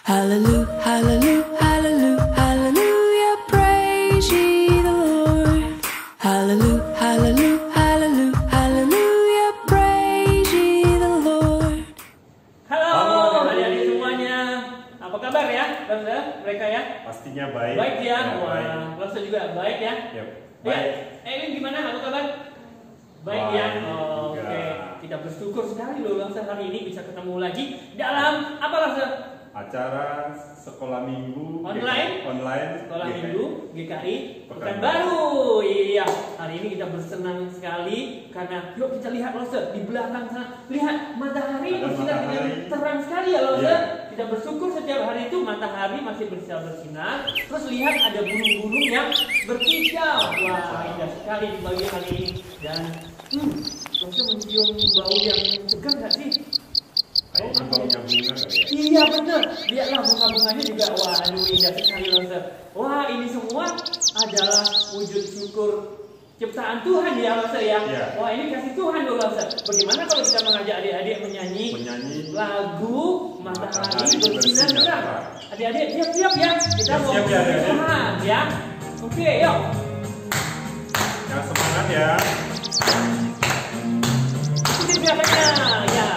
Hallelujah, hallelujah, hallelujah, hallelujah, praise ye the Lord. Hallelujah, hallelujah, hallelujah, hallelujah, praise ye the Lord. Halo adik-adik semuanya, apa kabar ya, mereka ya? Pastinya baik. Baik ya, Baik. wah, Rosa juga baik ya. Yep. Ya, Baik. Elin gimana, apa kabar? Baik Baik ya, juga. oke. Kita bersyukur sekali loh Rosa hari ini bisa ketemu lagi dalam apa Rosa? Acara sekolah minggu Online? online Sekolah GKI. Minggu GKI Pekan Pekanbaru. Baru. Iya, hari ini kita bersenang sekali karena yuk kita lihat Rosa di belakang sana. Lihat matahari Ada bersinar dengan matahari. terang sekali ya Rosa. Iya. Kita bersyukur setiap hari itu matahari masih bersinar. Terus lihat ada burung-burung yang berkicau. Wah, indah sekali di pagi hari ini. Dan Rosa mencium bau yang segar nggak sih? Kayaknya baunya bunga kali ya. Iya benar, lihatlah bunga-bunganya juga, waduh indah sekali Rosa. Wah ini semua adalah wujud syukur ciptaan Tuhan ya Rosa ya. Iya. Wah ini kasih Tuhan loh Rosa. Bagaimana kalau kita mengajak adik-adik menyanyi lagu Matahari Bersinar Terang? Adik-adik siap-siap ya, kita mau Siap ya, adik-adik. Tuhan ya. Oke yuk. Yang semangat ya. Ikuti gerakannya ya.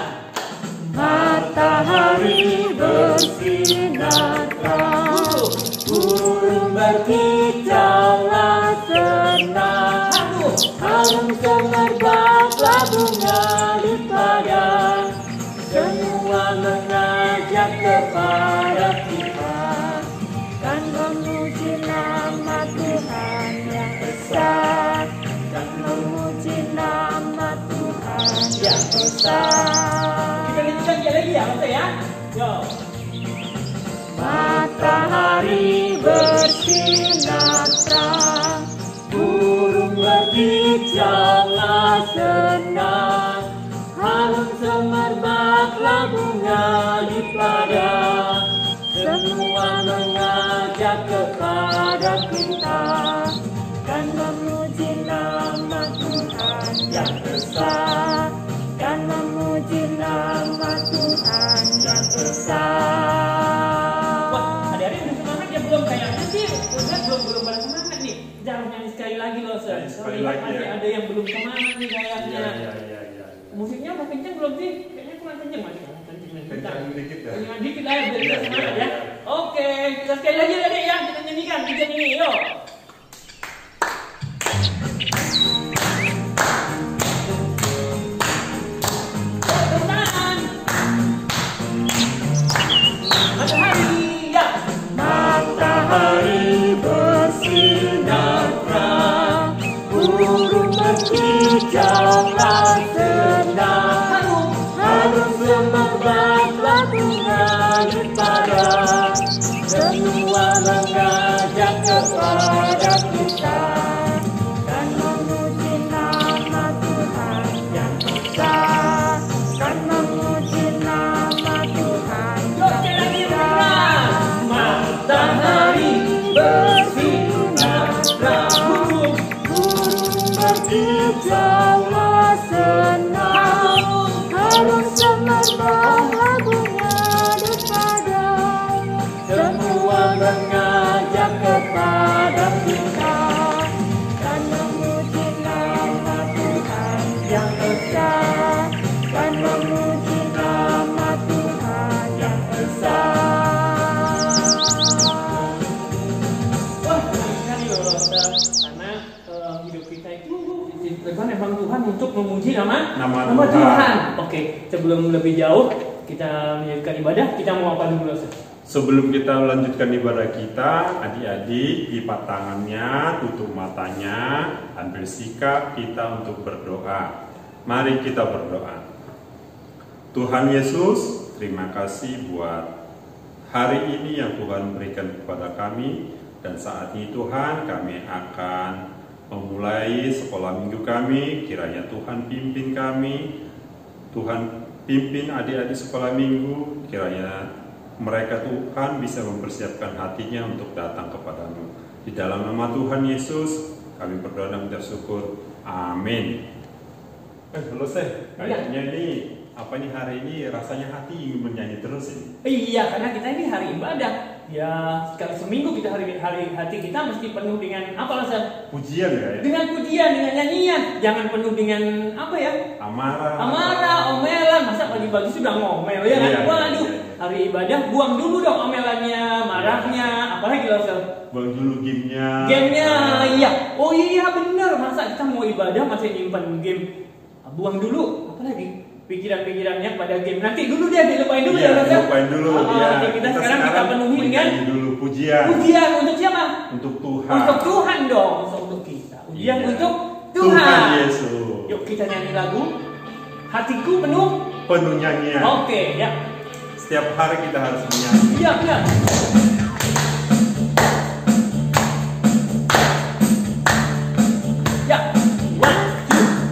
Matahari bersinar terang, burung berkicaulah senang, harum semerbaklah bunga di padang, semua mengajak kepada kita, kan memuji nama Tuhan yang besar, kan memuji nama Tuhan yang besar. Kita nyanyi lagi ya Rosa ya. Yo. Matahari bersinar terang, burung berkicaulah senang, harum semerbaklah bunga di padang, semua mengajak kepada kita, kan memuji nama Tuhan yang besar, kan memuji nama Tuhan yang besar. Wah, adik-adik udah semangat ya belum? Kayaknya sih udah belum pada semangat nih. Jangan nyanyi sekali lagi loh, Sir. Nyanyi sekali Terlihat lagi masih ya. ada yang belum semangat nih kayaknya. Iya. Musiknya udah kenceng belum sih? Kayaknya kurang kenceng masih. Kencang dikit ya. Kenceng dikit lah ya, biar kita Iya, semangat iya, ya. iya. Oke, kita sekali lagi adik ya, kita nyanyikan tiga ini, yuk. Tepuk tangan. Matahari, ya. Matahari bersinar terang, burung berkicaulah senang, harum semerbaklah bunga di padang, semua mengajak kepada kita, kan memuji nama Tuhan yang besar, kan memuji nama Tuhan Yuk, yang sekali lagi, besar. matahari bersinar terang, Berkicaulah senang, harum semerbaklah bunga di padang, semua mengajak kepada kita, kan memuji nama Tuhan yang besar, kan memuji nama Tuhan yang besar. Wah, senang sekali loh Rosa. Karena hidup kita itu diciptakan emang Tuhan untuk memuji nama Nama Tuhan. Tuhan. Oke, sebelum lebih jauh kita melanjutkan ibadah, kita mau apa dulu Rosa? Sebelum kita melanjutkan ibadah kita, adik-adik lipat tangannya, tutup matanya, ambil sikap kita untuk berdoa. Mari kita berdoa. Tuhan Yesus, terima kasih buat hari ini yang Tuhan berikan kepada kami. Dan saat ini Tuhan, kami akan memulai sekolah minggu kami. Kiranya Tuhan pimpin kami, Tuhan pimpin adik-adik sekolah minggu. Kiranya mereka Tuhan bisa mempersiapkan hatinya untuk datang kepadamu. Di dalam nama Tuhan Yesus kami berdoa dan bersyukur. Amin. Selesai. Kayaknya ini apa ini hari ini rasanya hati ingin bernyanyi terus ini? Iya, karena kita ini hari ibadah. Ya, sekali seminggu kita hati kita mesti penuh dengan apa Laser? Pujian ya? Dengan pujian, dengan nyanyian. Jangan penuh dengan apa ya? Amarah, omelan. Masa pagi-pagi sudah ngomel ya kan? Iya, Waduh, iya. hari ibadah buang dulu dong omelannya, marahnya, apalagi Laser? buang dulu gamenya. Iya. Oh iya bener, masa kita mau ibadah masih nyimpan game? Buang dulu, apalagi? Pikiran-pikirannya pada game. Nanti dulu deh, dilupain dulu ya, Laser. Dilupain dulu. Kita sekarang kita penuhi dengan dulu pujian. Pujian untuk siapa? Untuk Tuhan. Untuk Tuhan dong, untuk kita. Pujian Iya. untuk Tuhan Tuhan. Yesus. Yuk kita nyanyi lagu Hatiku Penuh. Penuh nyanyian. Oke, ya. Setiap hari kita harus menyanyi. Iya, benar. Ya, 1, 2,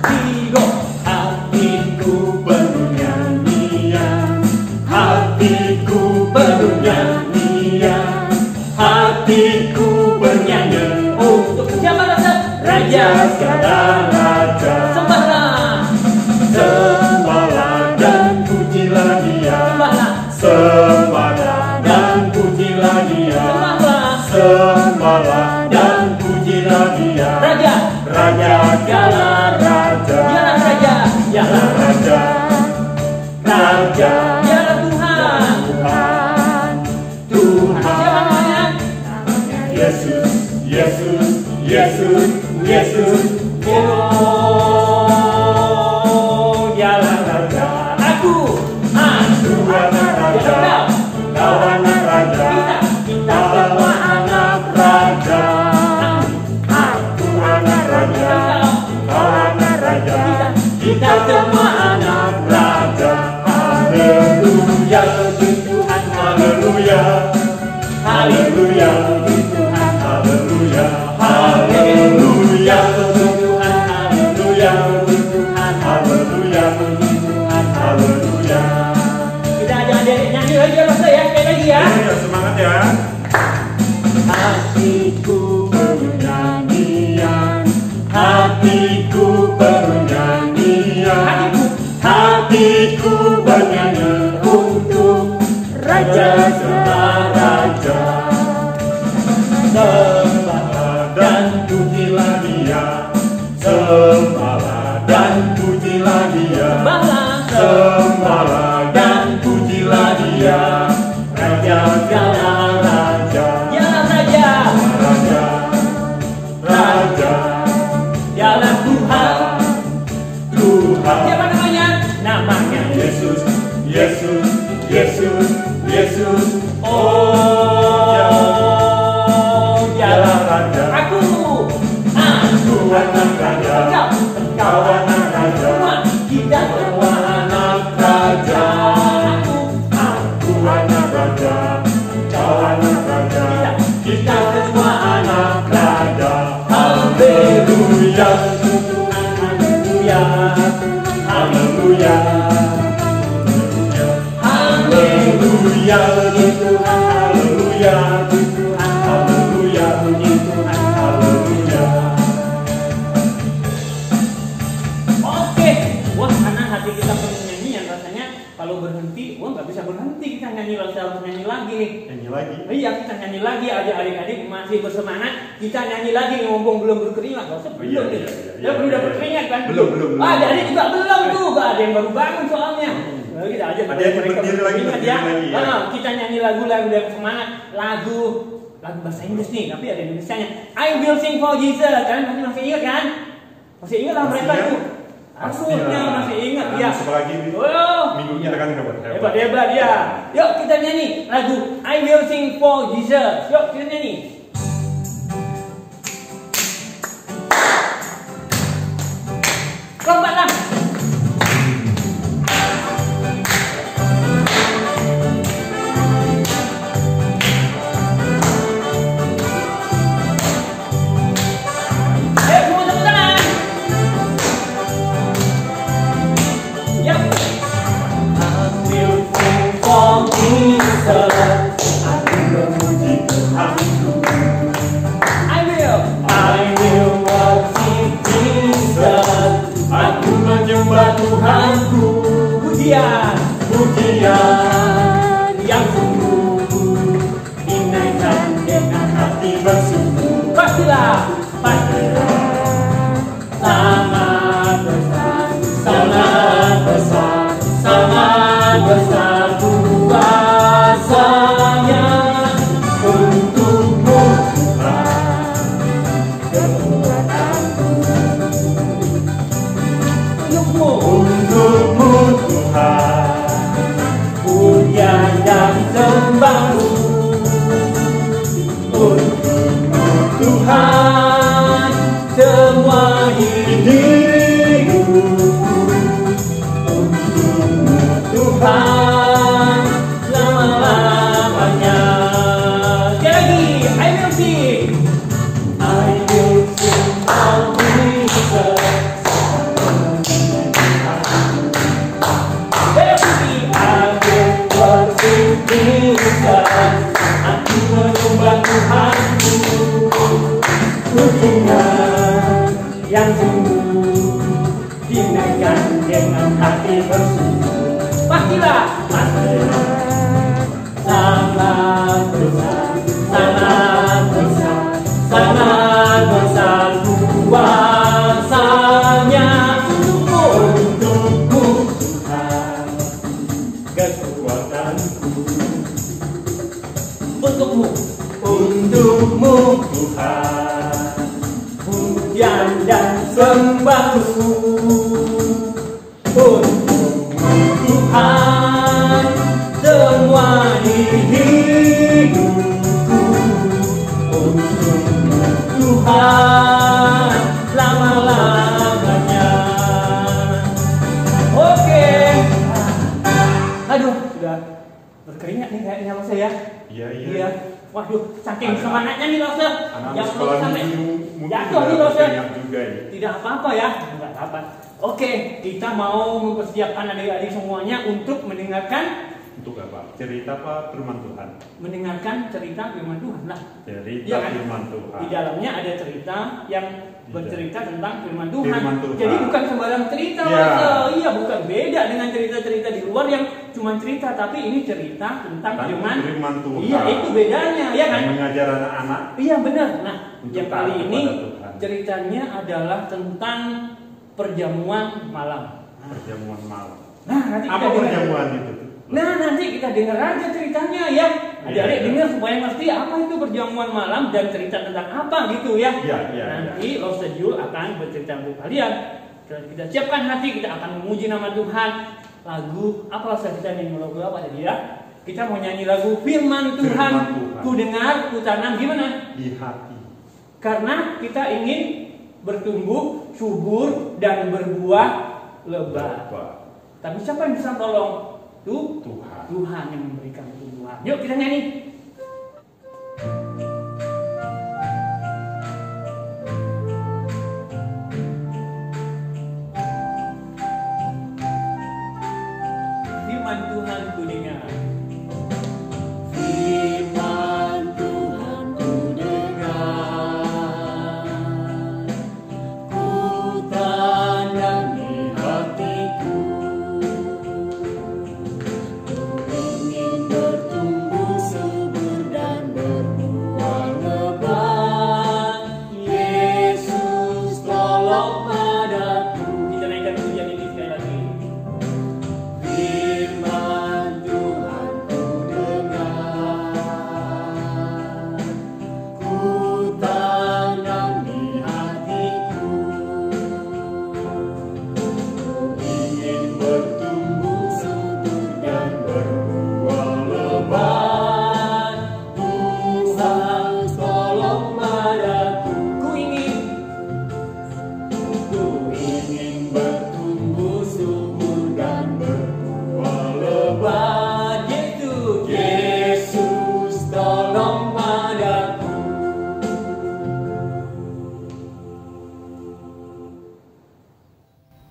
3, go. Hatiku penuh nyanyian, hatiku penuh nyanyian, hatiku bernyanyi untuk siapa Raja? Raja segala raja. Sembahlah dan pujilah Dia. Sembahlah dan pujilah Dia. Sembahlah dan pujilah Dia. Raja segala raja. Dialah Raja. Dialah Raja. Dialah Tuhan. Tuhan. Siapa namanya? Yesus. Oh, dialah Raja. Aku anak Raja. Kau anak Raja. Kita semua anak Raja. Aku anak Raja. Kau anak Raja. Kita semua anak Raja. Haleluya, puji Tuhan. Haleluya. Haleluya, puji Tuhan. Haleluya. Haleluya, puji Tuhan. Haleluya, puji Tuhan. Haleluya, puji Tuhan. Haleluya. Kita adik-adik nyanyi lagi ya, Mas ya. Sekali lagi ya. Ayo, semangat ya. Hatiku penuh nyanyian, hatiku penuh nyanyian, hatiku bernyanyi untuk Raja segala raja. Sembahlah dan pujilah Dia. Sembahlah dan pujilah Dia. Sembahlah dan pujilah Dia. Raja segala raja. Dialah Raja. Dialah Tuhan. Siapa namanya? Namanya Yesus. Oh, dialah Raja. Aku anak Raja. Kau anak Raja. Kita semua anak Raja. Aku anak Raja. Kau anak Raja. Kita semua anak Raja. Haleluya. Haleluya. Haleluya. Haleluya, puji Tuhan. Haleluya, puji Tuhan. Haleluya, puji Tuhan. Haleluya. Oke, wah karena hati kita penuh nyanyian rasanya kalau berhenti, wah nggak bisa berhenti kita nyanyi, harus nyanyi lagi nih. Nyanyi lagi. Iya, kita nyanyi lagi, adik-adik masih bersemangat, kita nyanyi lagi ngomong belum berkeringat, belum nih. Ya belum dapat keringat kan? Belum. Adik-adik juga belum tuh, ada yang baru bangun soalnya. Kita aja Ada yang berdiri lagi ya. Kita nyanyi lagu yang semangat, lagu bahasa Inggris nih, tapi ada Indonesianya. I will sing for Jesus. Kalian masih ingat kan? Masih ingat lah mereka itu. Akhirnya masih ingat ya. Apalagi minggu kita kan hebat ya. Yuk kita nyanyi lagu I will sing for Jesus. Yuk kita nyanyi. Lompatlah. Tuhanku, Pujian yang sungguh dinaikkan dengan hati bersungguh. Pastilah sangat besar, sangat besar, sangat besar kuasanya untukmu Tuhan, kekuatanku untukmu Tuhan, pujian dan sembahku untukmu Tuhan, semua diriku untukmu Tuhan, selama-lamanya. Sekali lagi, I will sing of Jesus. Aku menyembah Tuhanku, pujian yang sungguh dinaikkan dengan hati bersungguh. Pastilah sangat besar, sangat besar, sangat besar kuasanya untukmu Tuhan, kekuatanku untukmu Tuhan, pujian dan sembahku untukmu Tuhan, semua hidupku untukmu Tuhan, selama-lamanya. Oke. Aduh, sudah berkeringat nih kayaknya lo saya. Iya. Waduh, saking semangatnya nih Lose. Yang belum sampai jatuh nih Lose. Tidak apa-apa ya, enggak apa. Oke, kita mau mempersiapkan adik-adik semuanya untuk mendengarkan. Untuk apa? Cerita apa? Firman Tuhan. Mendengarkan cerita firman Tuhan lah. Cerita ya kan? firman Tuhan. Di dalamnya ada cerita yang bercerita tentang firman Tuhan. Tuhan. Jadi bukan sembarang cerita, ya. Iya, bukan beda dengan cerita-cerita di luar yang cuma cerita, tapi ini cerita tentang firman Tuhan. Iya, itu bedanya, ya kan? Yang mengajar anak-anak. Iya, benar. Nah, Untuk yang kali ini Tuhan. ceritanya adalah tentang perjamuan malam. Perjamuan malam. Nah, nanti apa kita perjamuan itu? Nah, nanti kita dengar aja ceritanya ya. Adik-adik dengar supaya ngerti apa itu perjamuan malam dan cerita tentang apa gitu ya. Nanti Lose Jul akan bercerita untuk kalian. Kita siapkan hati, kita akan memuji nama Tuhan. Lagu apa Lose kita nyanyi lagu apa tadi ya? Kita mau nyanyi lagu Firman Tuhan. Ku dengar, ku tanam gimana? Di hati. Karena kita ingin bertumbuh, subur dan berbuah lebat. Tapi siapa yang bisa tolong? Tuhan yang memberikan tumbuhan. Yuk kita nyanyi. Firman Tuhan ku dengar. Firman Tuhan ku dengar. Ku tanam di hatiku.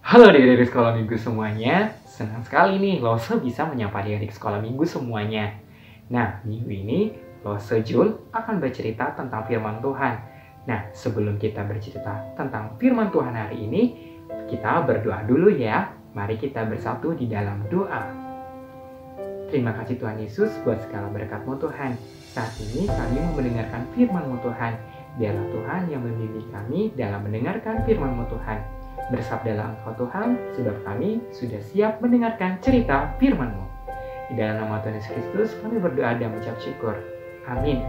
Halo adik-adik sekolah minggu semuanya, senang sekali nih Lose bisa menyapa adik-adik sekolah minggu semuanya. Nah, minggu ini Lose Jul akan bercerita tentang firman Tuhan. Nah, sebelum kita bercerita tentang firman Tuhan hari ini, kita berdoa dulu ya. Mari kita bersatu di dalam doa. Terima kasih Tuhan Yesus buat segala berkat-Mu Tuhan. Saat ini kami mau mendengarkan firman-Mu Tuhan. Biarlah Tuhan yang membimbing kami dalam mendengarkan firman-Mu Tuhan. Bersabdalah Engkau Tuhan, sebab kami sudah siap mendengarkan cerita firman-Mu. Di dalam nama Tuhan Yesus Kristus kami berdoa dan mengucap syukur. Amin.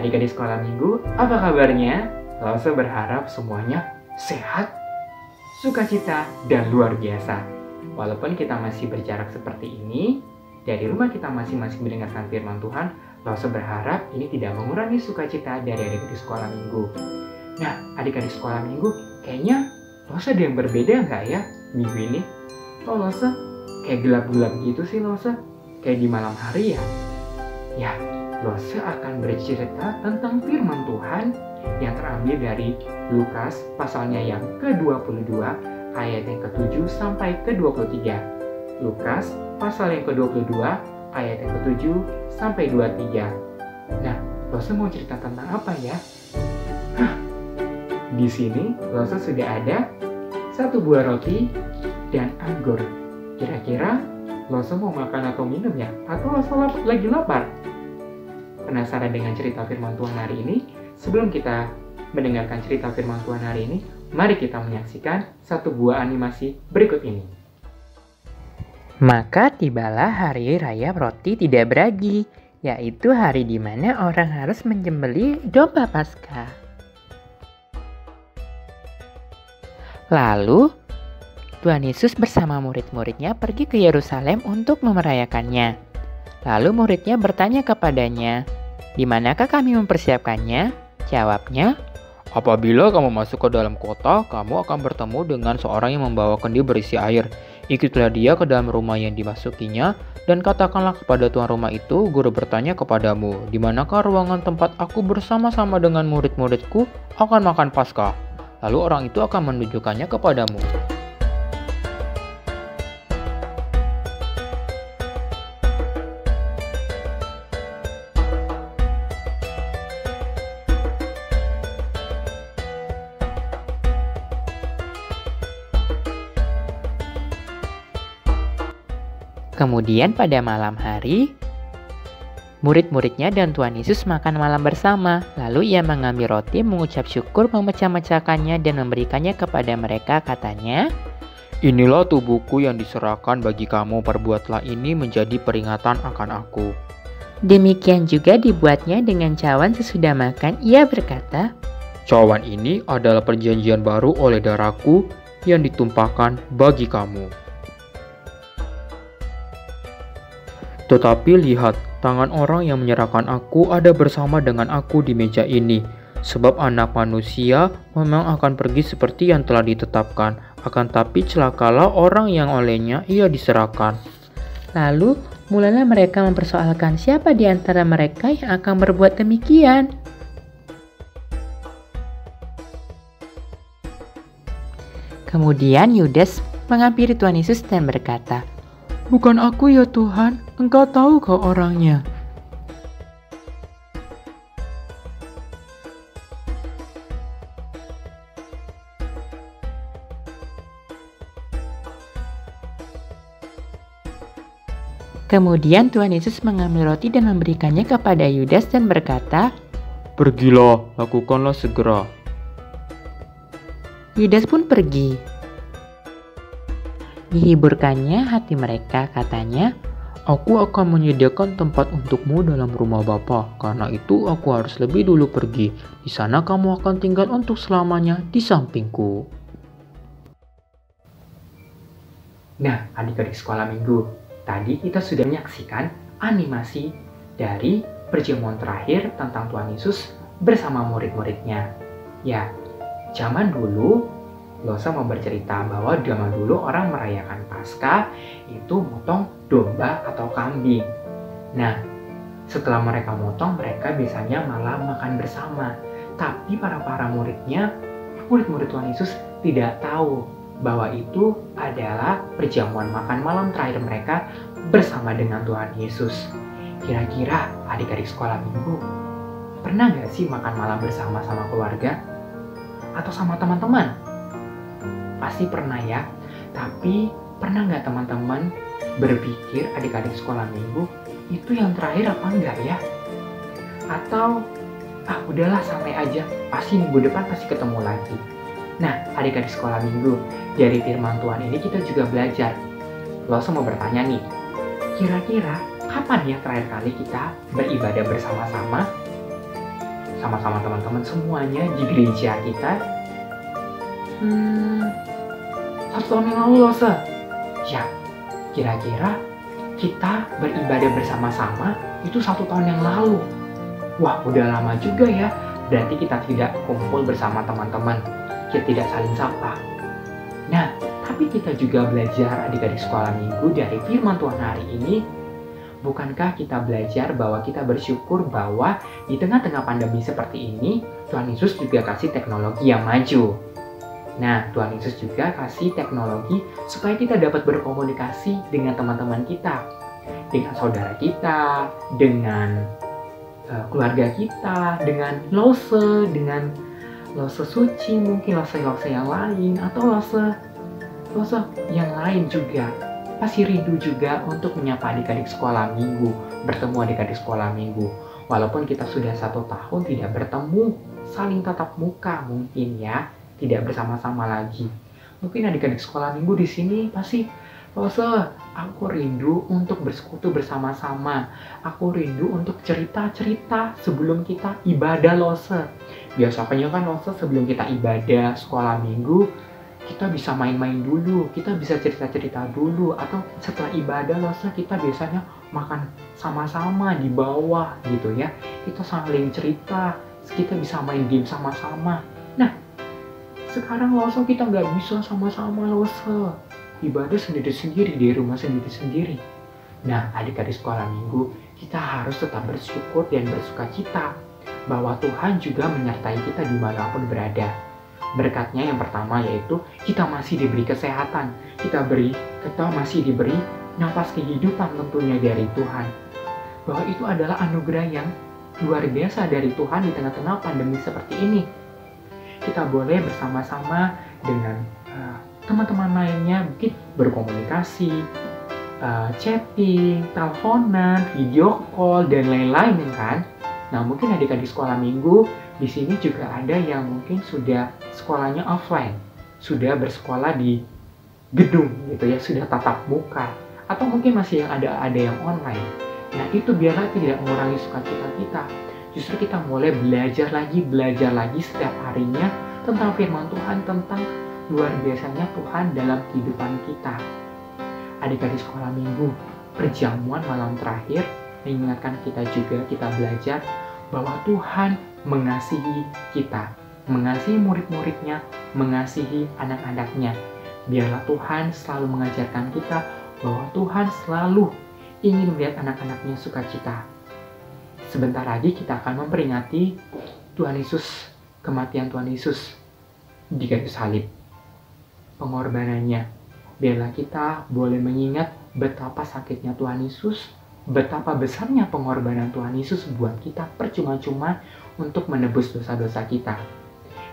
Adik-adik sekolah minggu, apa kabarnya? Lose berharap semuanya sehat, sukacita, dan luar biasa. Walaupun kita masih berjarak seperti ini, dari rumah kita masing-masing mendengarkan firman Tuhan, Lose berharap ini tidak mengurangi sukacita dari adik-adik sekolah minggu. Nah, adik-adik sekolah minggu, kayaknya Lose ada yang berbeda nggak ya minggu ini? Kok Lose kayak gelap-gelap gitu sih Lose? Kayak di malam hari ya? Ya, Lose akan bercerita tentang firman Tuhan yang terambil dari Lukas pasalnya yang ke-22 ayat yang ke-7 sampai ke-23. Lukas pasal yang ke-22 ayat yang ke-7 sampai 23. Nah, Lose mau cerita tentang apa ya? Di sini Lose sudah ada 1 buah roti dan anggur. Kira-kira Lose mau makan atau minum ya? Atau Lose lagi lapar? Penasaran dengan cerita firman Tuhan hari ini? Sebelum kita mendengarkan cerita firman Tuhan hari ini, mari kita menyaksikan 1 buah animasi berikut ini. Maka tibalah hari raya roti tidak beragi, yaitu hari di mana orang harus menyembelih domba Paskah. Lalu, Tuhan Yesus bersama murid-muridnya pergi ke Yerusalem untuk memerayakannya. Lalu muridnya bertanya kepadanya, "Di manakah kami mempersiapkannya?" Jawabnya, "Apabila kamu masuk ke dalam kota, kamu akan bertemu dengan seorang yang membawa kendi berisi air. Ikutilah dia ke dalam rumah yang dimasukinya, dan katakanlah kepada tuan rumah itu, guru bertanya kepadamu, di manakah ruangan tempat aku bersama-sama dengan murid-muridku akan makan Paskah? Lalu orang itu akan menunjukkannya kepadamu." Kemudian pada malam hari, murid-muridnya dan Tuhan Yesus makan malam bersama. Lalu ia mengambil roti, mengucap syukur, memecah-mecahkannya dan memberikannya kepada mereka. Katanya, "Inilah tubuhku yang diserahkan bagi kamu, perbuatlah ini menjadi peringatan akan aku." Demikian juga dibuatnya dengan cawan sesudah makan. Ia berkata, "Cawan ini adalah perjanjian baru oleh darahku yang ditumpahkan bagi kamu. Tetapi lihat, tangan orang yang menyerahkan aku ada bersama dengan aku di meja ini. Sebab anak manusia memang akan pergi seperti yang telah ditetapkan. Akan tapi celakalah orang yang olehnya ia diserahkan." Lalu mulailah mereka mempersoalkan siapa di antara mereka yang akan berbuat demikian. Kemudian Yudas menghampiri Tuhan Yesus dan berkata, "Bukan aku ya Tuhan, Engkau tahu kau orangnya." Kemudian Tuhan Yesus mengambil roti dan memberikannya kepada Yudas dan berkata, "Pergilah, lakukanlah segera." Yudas pun pergi. Dihiburkannya hati mereka, katanya, "Aku akan menyediakan tempat untukmu dalam rumah Bapa. Karena itu aku harus lebih dulu pergi. Di sana kamu akan tinggal untuk selamanya di sampingku." Nah, adik-adik sekolah minggu, tadi kita sudah menyaksikan animasi dari perjamuan terakhir tentang Tuhan Yesus bersama murid-muridnya. Ya, zaman dulu, Lose mau bercerita bahwa zaman dulu orang merayakan Paskah itu motong domba atau kambing. Nah, setelah mereka motong, mereka biasanya malah makan bersama. Tapi para muridnya, murid-murid Tuhan Yesus tidak tahu bahwa itu adalah perjamuan makan malam terakhir mereka bersama dengan Tuhan Yesus. Kira-kira adik-adik sekolah minggu, pernah nggak sih makan malam bersama sama keluarga? Atau sama teman-teman? Pasti pernah ya. Tapi pernah nggak teman-teman berpikir adik-adik sekolah minggu itu yang terakhir apa enggak ya? Atau udahlah santai aja, pasti minggu depan pasti ketemu lagi. Nah, adik-adik sekolah minggu, dari firman Tuhan ini kita juga belajar. Lo semua bertanya nih, kira-kira kapan ya terakhir kali kita beribadah bersama-sama? Sama-sama teman-teman semuanya di gereja kita. 1 tahun yang lalu loh, ya, kira-kira kita beribadah bersama-sama itu 1 tahun yang lalu. Wah, udah lama juga ya. Berarti kita tidak kumpul bersama teman-teman. Kita tidak saling sapa. Nah, tapi kita juga belajar adik-adik sekolah minggu dari firman Tuhan hari ini. Bukankah kita belajar bahwa kita bersyukur bahwa di tengah-tengah pandemi seperti ini, Tuhan Yesus juga kasih teknologi yang maju. Nah, Tuhan Yesus juga kasih teknologi supaya kita dapat berkomunikasi dengan teman-teman kita, dengan saudara kita, dengan keluarga kita, dengan lose suci, mungkin lose yang lain, atau lose yang lain juga. Pasti rindu juga untuk menyapa adik-adik sekolah minggu, bertemu adik-adik sekolah minggu. Walaupun kita sudah 1 tahun tidak bertemu, saling tatap muka mungkin ya, tidak bersama-sama lagi. Mungkin adik-adik sekolah minggu di sini pasti, aku rindu untuk bersekutu bersama-sama. Aku rindu untuk cerita-cerita sebelum kita ibadah lose. Biasanya kan lose sebelum kita ibadah sekolah minggu, kita bisa main-main dulu, kita bisa cerita-cerita dulu. Atau setelah ibadah lose kita biasanya makan sama-sama di bawah gitu ya. Kita saling cerita, kita bisa main game sama-sama. Nah, sekarang lose kita nggak bisa sama-sama lose. Ibadah sendiri-sendiri, di rumah sendiri-sendiri. Nah, adik-adik sekolah minggu, kita harus tetap bersyukur dan bersukacita bahwa Tuhan juga menyertai kita dimanapun berada. Berkatnya yang pertama yaitu kita masih diberi kesehatan, kita masih diberi nafas kehidupan tentunya dari Tuhan. Bahwa itu adalah anugerah yang luar biasa dari Tuhan di tengah-tengah pandemi seperti ini. Kita boleh bersama-sama dengan teman-teman lainnya, mungkin berkomunikasi, chatting, teleponan, video call, dan lain-lain kan. Nah, mungkin adik-adik sekolah minggu di sini juga ada yang mungkin sudah sekolahnya offline, sudah bersekolah di gedung gitu ya, sudah tatap muka, atau mungkin masih ada yang online. Nah, itu biarlah tidak mengurangi sukacita kita. Justru kita mulai belajar lagi setiap harinya tentang firman Tuhan, tentang luar biasanya Tuhan dalam kehidupan kita. Adik-adik sekolah minggu, perjamuan malam terakhir mengingatkan kita juga, kita belajar bahwa Tuhan mengasihi kita, mengasihi murid-muridnya, mengasihi anak-anaknya. Biarlah Tuhan selalu mengajarkan kita bahwa Tuhan selalu ingin melihat anak-anaknya sukacita. Sebentar lagi kita akan memperingati Tuhan Yesus, kematian Tuhan Yesus di kayu salib, pengorbanannya. Biarlah kita boleh mengingat betapa sakitnya Tuhan Yesus, betapa besarnya pengorbanan Tuhan Yesus buat kita percuma-cuma untuk menebus dosa-dosa kita.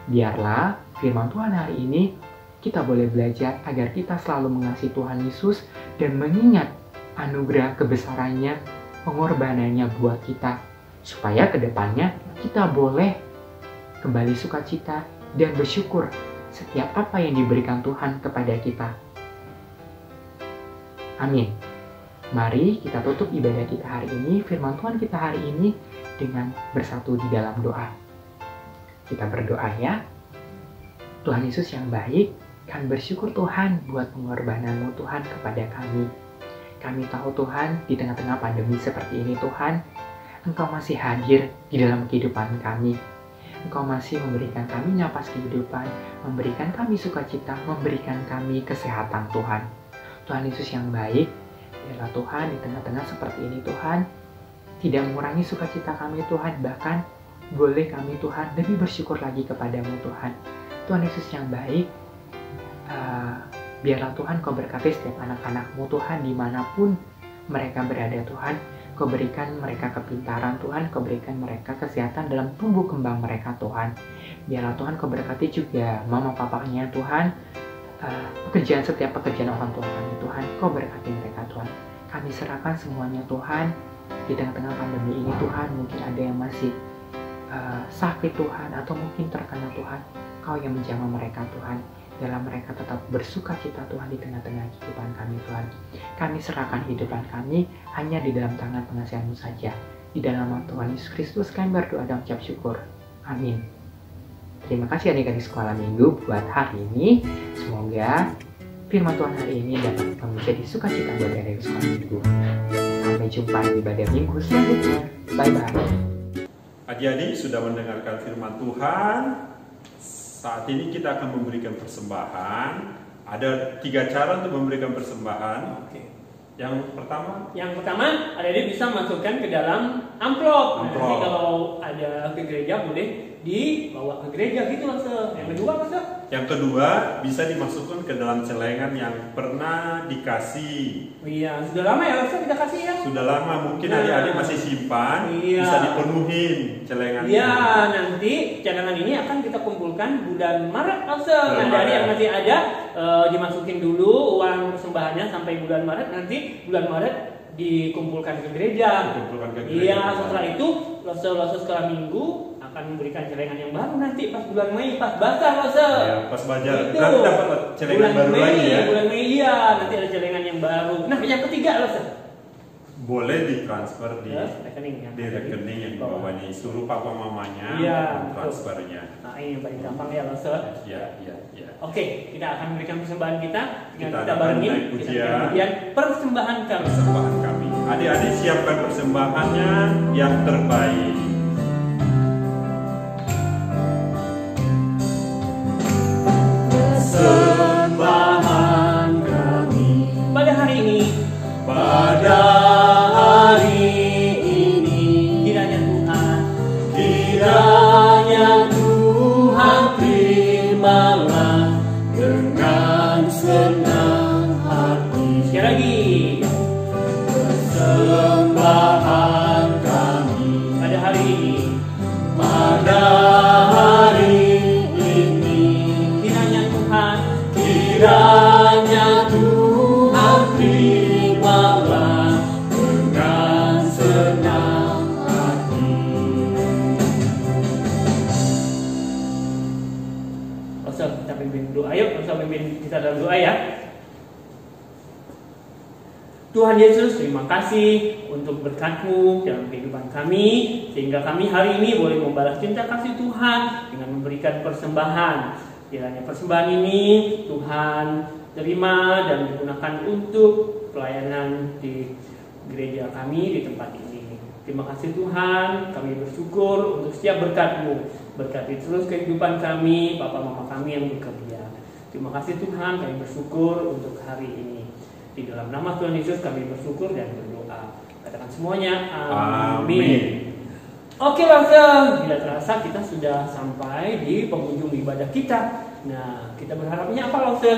Biarlah firman Tuhan hari ini kita boleh belajar agar kita selalu mengasihi Tuhan Yesus dan mengingat anugerah kebesarannya, pengorbanannya buat kita, supaya kedepannya kita boleh kembali sukacita dan bersyukur setiap apa yang diberikan Tuhan kepada kita. Amin. Mari kita tutup ibadah kita hari ini, firman Tuhan kita hari ini dengan bersatu di dalam doa. Kita berdoa ya. Tuhan Yesus yang baik, kami bersyukur Tuhan buat pengorbanan-Mu Tuhan kepada kami. Kami tahu Tuhan, di tengah-tengah pandemi seperti ini Tuhan, Engkau masih hadir di dalam kehidupan kami. Engkau masih memberikan kami napas kehidupan, memberikan kami sukacita, memberikan kami kesehatan Tuhan. Tuhan Yesus yang baik, biarlah Tuhan di tengah-tengah seperti ini Tuhan, tidak mengurangi sukacita kami Tuhan, bahkan boleh kami Tuhan lebih bersyukur lagi kepadamu Tuhan. Tuhan Yesus yang baik, biarlah Tuhan Kau berkati setiap anak-anak-Mu Tuhan dimanapun mereka berada Tuhan. Kau berikan mereka kepintaran Tuhan, Kau berikan mereka kesehatan dalam tumbuh kembang mereka Tuhan. Biarlah Tuhan Kau berkati juga mama papanya Tuhan, setiap pekerjaan orang tua kami Tuhan. Kau berkati mereka Tuhan. Kami serahkan semuanya Tuhan. Di tengah-tengah pandemi ini Tuhan, mungkin ada yang masih sakit Tuhan, atau mungkin terkena Tuhan. Kau yang menjamah mereka Tuhan. Dalam mereka tetap bersuka cita Tuhan di tengah-tengah kehidupan kami Tuhan. Kami serahkan kehidupan kami hanya di dalam tangan pengasihan-Mu saja. Di dalam nama Tuhan Yesus Kristus kami berdoa dan ucap syukur. Amin. Terima kasih adik-adik sekolah minggu buat hari ini. Semoga firman Tuhan hari ini dapat menjadi sukacita buat adik-adik sekolah minggu. Sampai jumpa di ibadah minggu selanjutnya. Bye-bye. Adik-adik sudah mendengarkan firman Tuhan. Saat ini kita akan memberikan persembahan. Ada 3 cara untuk memberikan persembahan. Oke. Yang pertama, adik-adik bisa masukkan ke dalam amplop. Nanti kalau ada ke gereja boleh dibawa ke gereja gitu Lose. Yang kedua bisa dimasukkan ke dalam celengan yang pernah dikasih. Iya, sudah lama ya Lose kita kasih ya. Sudah lama, mungkin adik-adik masih simpan. Iya. Bisa dipenuhin celengannya. Iya, nanti cadangan ini akan kita kumpulkan bulan Maret Lose. Adik-adik yang masih ada dimasukin dulu uang persembahannya sampai bulan Maret. Nanti bulan Maret dikumpulkan ke gereja. Iya, setelah itu Lose sekolah minggu akan memberikan celengan yang baru nanti pas bulan Mei, pas basah Lose. Ya, pas baca. Itu Nanti dapat celengan baru lagi ya. Bulan Mei ya, nanti ada celengan yang baru. Nah, yang ketiga Lose. Boleh ditransfer di rekening ya. Di rekening yang dibawanya. Suruh papa mamanya transfernya. Nah, ini yang paling gampang ya Lose. Iya. Oke, kita akan memberikan persembahan kita. Kita barengin pujian persembahan kami. Adik-adik siapkan persembahannya yang terbaik. Persembahan kami pada hari ini. Kiranya Tuhan terimalah dengan senang hati. Sekali lagi. Persembahan kami pada hari ini. Kiranya Tuhan terimalah dengan senang hati. Kita pimpin doa. Ayo, pimpin kita dalam doa ya. Tuhan Yesus, terima kasih untuk berkat-Mu dalam kehidupan kami, sehingga kami hari ini boleh membalas cinta kasih Tuhan dengan memberikan persembahan. Kiranya persembahan ini Tuhan terima dan digunakan untuk pelayanan di gereja kami di tempat ini. Terima kasih Tuhan, kami bersyukur untuk setiap berkat-Mu. Berkati terus kehidupan kami, Papa Mama kami yang bekerja. Terima kasih Tuhan, kami bersyukur untuk hari ini. Di dalam nama Tuhan Yesus kami bersyukur dan berdoa. Katakan semuanya, amin. Oke Lose, bila terasa kita sudah sampai di penghujung ibadah kita. Nah, kita berharapnya apa Lose?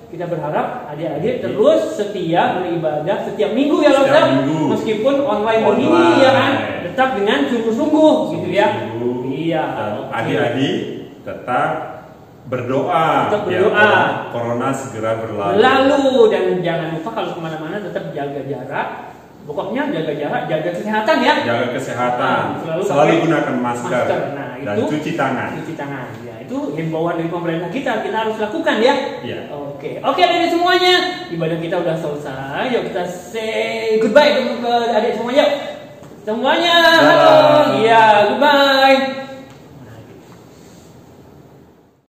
Kita berharap adik-adik terus setia beribadah setiap minggu ya Lose. Meskipun online begini ya kan, tetap dengan sungguh-sungguh gitu ya. Iya. Adik-adik tetap berdoa. Ya, corona segera berlalu. Dan jangan lupa kalau kemana-mana tetap jaga jarak. Pokoknya jaga jarak, jaga kesehatan ya. Jaga kesehatan. Selalu gunakan masker. Nah, dan itu cuci tangan. Ya, itu himbauan dari pemerintah kita harus lakukan ya. Iya. Oke dari semuanya. Ibadah kita udah selesai. Yuk kita say goodbye ke adik semuanya. Semuanya.